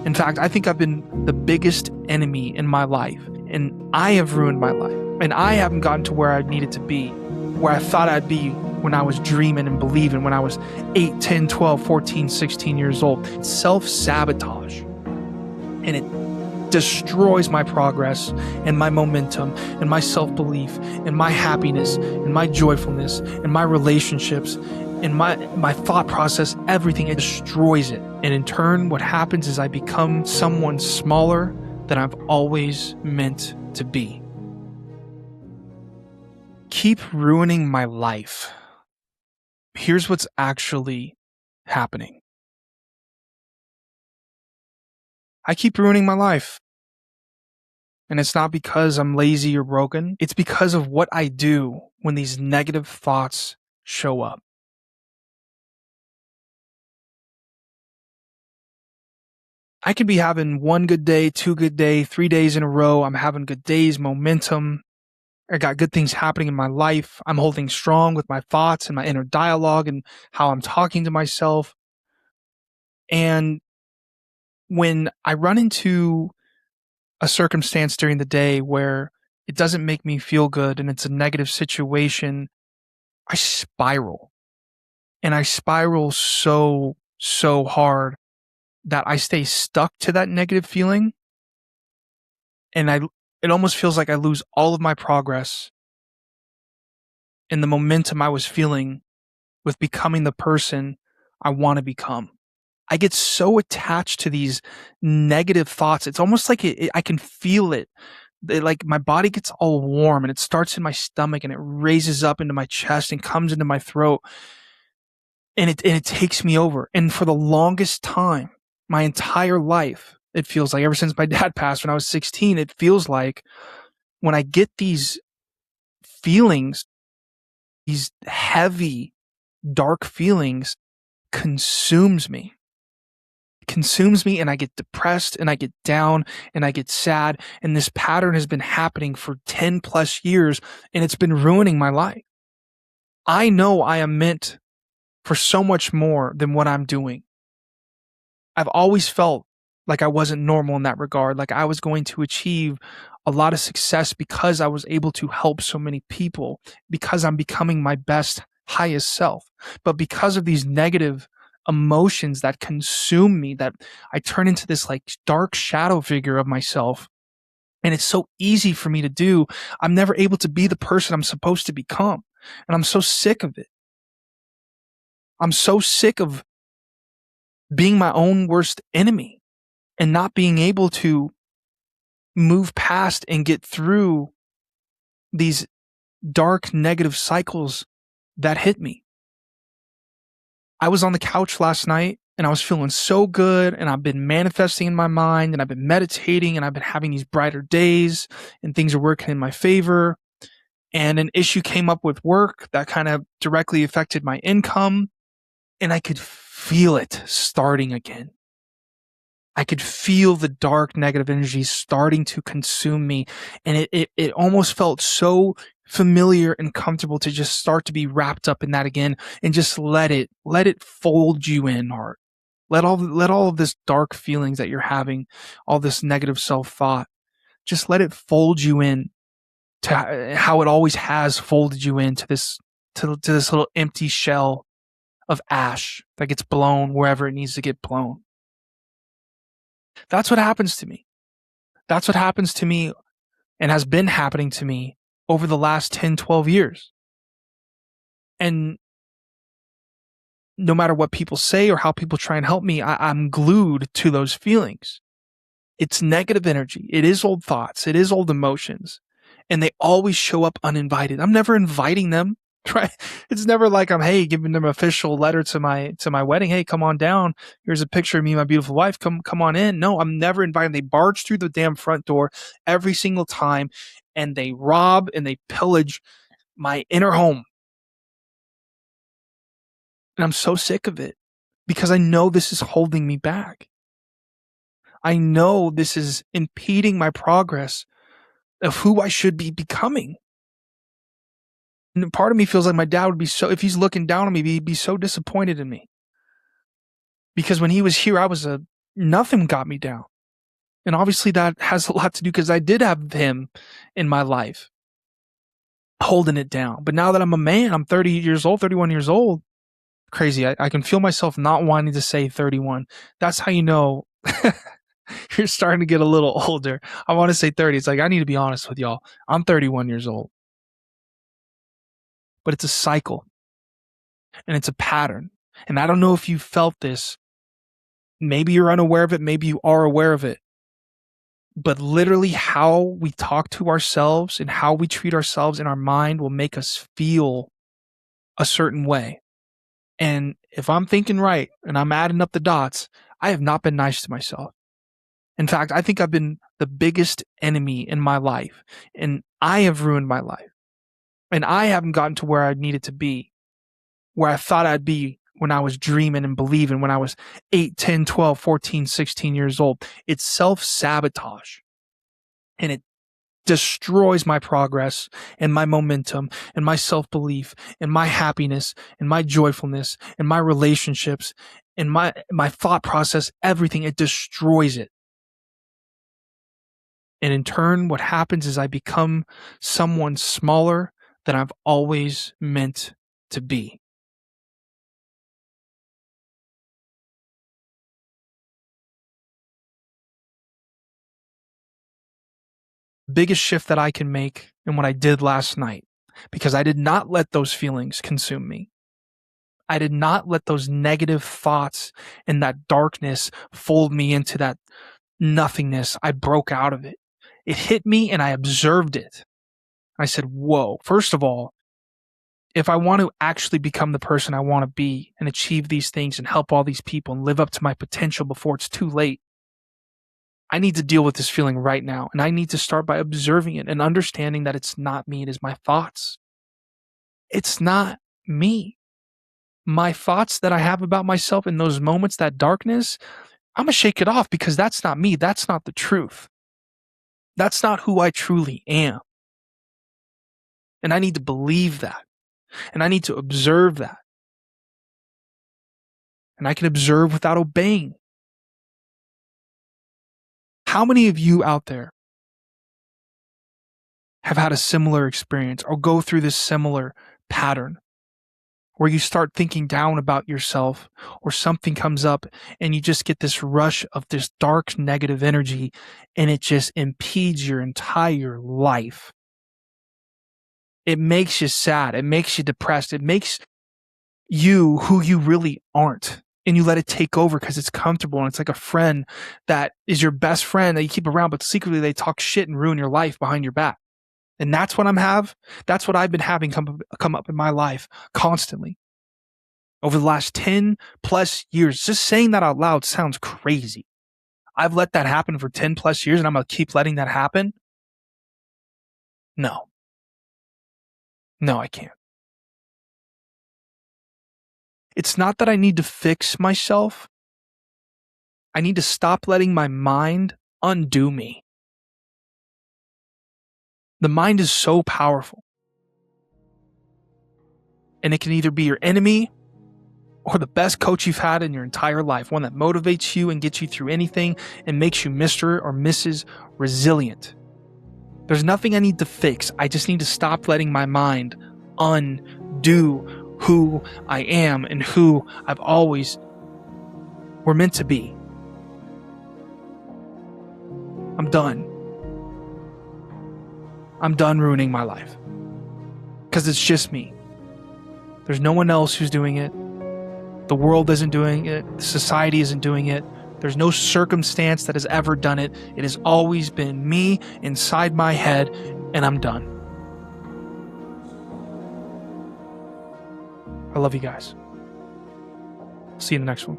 In fact, I think I've been the biggest enemy in my life, and I have ruined my life. And I haven't gotten to where I needed to be, where I thought I'd be when I was dreaming and believing when I was 8, 10, 12, 14, 16 years old. It's self-sabotage. And it destroys my progress and my momentum and my self-belief and my happiness and my joyfulness and my relationships and my thought process, everything. It destroys it. And in turn, what happens is I become someone smaller than I've always meant to be. Keep ruining my life. Here's what's actually happening. I keep ruining my life. And it's not because I'm lazy or broken. It's because of what I do when these negative thoughts show up. I could be having 1 good day, 2 good day, 3 days in a row. I'm having good days, momentum. I got good things happening in my life. I'm holding strong with my thoughts and my inner dialogue and how I'm talking to myself. And when I run into a circumstance during the day where it doesn't make me feel good and it's a negative situation, I spiral. And I spiral so hard that I stay stuck to that negative feeling. And it almost feels like I lose all of my progress and the momentum I was feeling with becoming the person I want to become. I get so attached to these negative thoughts. It's almost like I can feel it. Like my body gets all warm and it starts in my stomach and it raises up into my chest and comes into my throat. And it takes me over. And for the longest time, my entire life, it feels like ever since my dad passed when I was 16, it feels like when I get these feelings, these heavy, dark feelings, consumes me. Consumes me and I get depressed and I get down and I get sad. And this pattern has been happening for 10 plus years and it's been ruining my life. I know I am meant for so much more than what I'm doing. I've always felt like I wasn't normal in that regard, like I was going to achieve a lot of success because I was able to help so many people, because I'm becoming my best, highest self. But because of these negative emotions that consume me, that I turn into this like dark shadow figure of myself, and it's so easy for me to do, I'm never able to be the person I'm supposed to become. And I'm so sick of it. I'm so sick of being my own worst enemy and not being able to move past and get through these dark negative cycles that hit me. I was on the couch last night and I was feeling so good and I've been manifesting in my mind and I've been meditating and I've been having these brighter days and things are working in my favor. And an issue came up with work that kind of directly affected my income and I could feel it starting again. I could feel the dark negative energy starting to consume me. And it almost felt so familiar and comfortable to just start to be wrapped up in that again and just let it fold you in, heart. Let all of this dark feelings that you're having, all this negative self-thought, just let it fold you in to how it always has folded you into this little empty shell of ash that gets blown wherever it needs to get blown. That's what happens to me. That's what happens to me and has been happening to me over the last 10, 12 years. And no matter what people say or how people try and help me, I'm glued to those feelings. It's negative energy. It is old thoughts. It is old emotions. And they always show up uninvited. I'm never inviting them. Right? It's never like I'm, hey, giving them an official letter to my wedding. Hey, come on down. Here's a picture of me and my beautiful wife. Come on in. No, I'm never inviting them. They barge through the damn front door every single time and they rob and they pillage my inner home. And I'm so sick of it because I know this is holding me back. I know this is impeding my progress of who I should be becoming. And part of me feels like my dad would be so, if he's looking down on me, he'd be so disappointed in me. Because when he was here, I was a nothing got me down. And obviously that has a lot to do because I did have him in my life holding it down. But now that I'm a man, I'm 30 years old, 31 years old. Crazy. I can feel myself not wanting to say 31. That's how you know you're starting to get a little older. I want to say 30. It's like, I need to be honest with y'all. I'm 31 years old. But it's a cycle and it's a pattern. And I don't know if you felt this. Maybe you're unaware of it. Maybe you are aware of it. But literally how we talk to ourselves and how we treat ourselves in our mind will make us feel a certain way. And if I'm thinking right and I'm adding up the dots, I have not been nice to myself. In fact, I think I've been the biggest enemy in my life, and I have ruined my life. And I haven't gotten to where I needed to be, where I thought I'd be when I was dreaming and believing when I was 8, 10, 12, 14, 16 years old. It's self-sabotage. And it destroys my progress and my momentum and my self-belief and my happiness and my joyfulness and my relationships and my thought process, everything. It destroys it. And in turn, what happens is I become someone smaller than I've always meant to be. Biggest shift that I can make in what I did last night, because I did not let those feelings consume me. I did not let those negative thoughts and that darkness fold me into that nothingness. I broke out of it. It hit me and I observed it. I said, whoa, first of all, if I want to actually become the person I want to be and achieve these things and help all these people and live up to my potential before it's too late, I need to deal with this feeling right now. And I need to start by observing it and understanding that it's not me, it is my thoughts. It's not me. My thoughts that I have about myself in those moments, that darkness, I'm going to shake it off because that's not me. That's not the truth. That's not who I truly am. And I need to believe that. And I need to observe that. And I can observe without obeying. How many of you out there have had a similar experience or go through this similar pattern where you start thinking down about yourself or something comes up and you just get this rush of this dark negative energy and it just impedes your entire life? It makes you sad. It makes you depressed. It makes you who you really aren't. And you let it take over because it's comfortable. And it's like a friend that is your best friend that you keep around, but secretly they talk shit and ruin your life behind your back. And that's what that's what I've been having come up in my life constantly over the last 10 plus years. Just saying that out loud sounds crazy. I've let that happen for 10 plus years and I'm going to keep letting that happen. No, I can't. It's not that I need to fix myself. I need to stop letting my mind undo me. The mind is so powerful. And it can either be your enemy or the best coach you've had in your entire life, one that motivates you and gets you through anything and makes you Mr. or Mrs. Resilient. There's nothing I need to fix. I just need to stop letting my mind undo who I am and who I've always were meant to be. I'm done. I'm done ruining my life. Because it's just me. There's no one else who's doing it. The world isn't doing it. Society isn't doing it. There's no circumstance that has ever done it. It has always been me inside my head, and I'm done. I love you guys. See you in the next one.